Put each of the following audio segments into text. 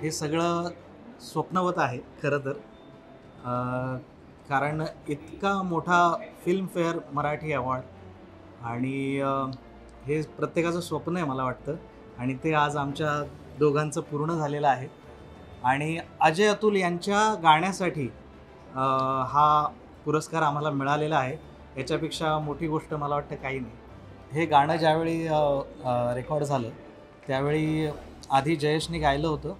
हे सगळं स्वप्नवत आहे खरं तर. कारण इतका मोठा फिल्मफेअर मराठी अवॉर्ड आणि हे प्रत्येकाचं स्वप्न आहे मला वाटतं आणि ते आज आमच्या दोघांचं पूर्ण झालेलं आहे. आणि अजय अतुल यांच्या गाण्यासाठी हा पुरस्कार आम्हाला मिळालेला आहे. याच्यापेक्षा मोठी गोष्ट मला वाटतं काही नाही. हे गाणं ज्यावेळी रेकॉर्ड झालं त्यावेळी आधी जयेशने गायलं होतं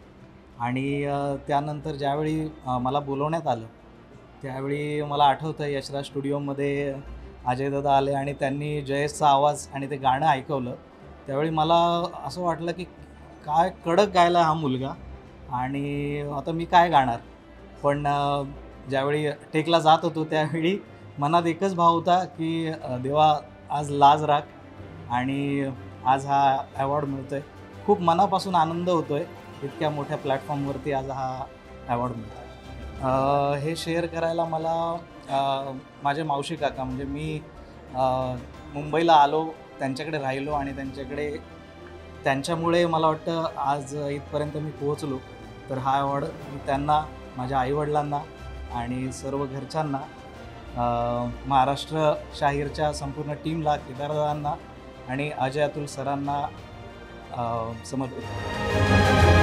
आणि त्यानंतर ज्यावेळी मला बोलवण्यात आलं त्यावेळी मला आठवतं यशराज स्टुडिओमध्ये अजयदादा आले आणि त्यांनी जयेशचा आवाज आणि ते गाणं ऐकवलं. त्यावेळी मला असं वाटलं की काय कडक गायला हा मुलगा आणि आता मी काय गाणार. पण ज्यावेळी टेकला जात होतो त्यावेळी मनात एकच भाव होता की देवा आज लाज राख आणि आज हा अवॉर्ड मिळतो आहे. खूप मनापासून आनंद होतो आहे. इतक्या मोठ्या प्लॅटफॉर्मवरती आज हा अवॉर्ड मिळतो आहे. हे शेअर करायला मला माझे मावशी काका म्हणजे मी मुंबईला आलो, त्यांच्याकडे राहिलो आणि त्यांच्यामुळे मला वाटतं आज इथपर्यंत मी पोहोचलो. तर हा अवॉर्ड मी त्यांना, माझ्या आईवडिलांना आणि सर्व घरच्यांना, महाराष्ट्र शाहीरच्या संपूर्ण टीमला, केदारदादांना आणि अजय अतुल सरांना समर्पित करतो.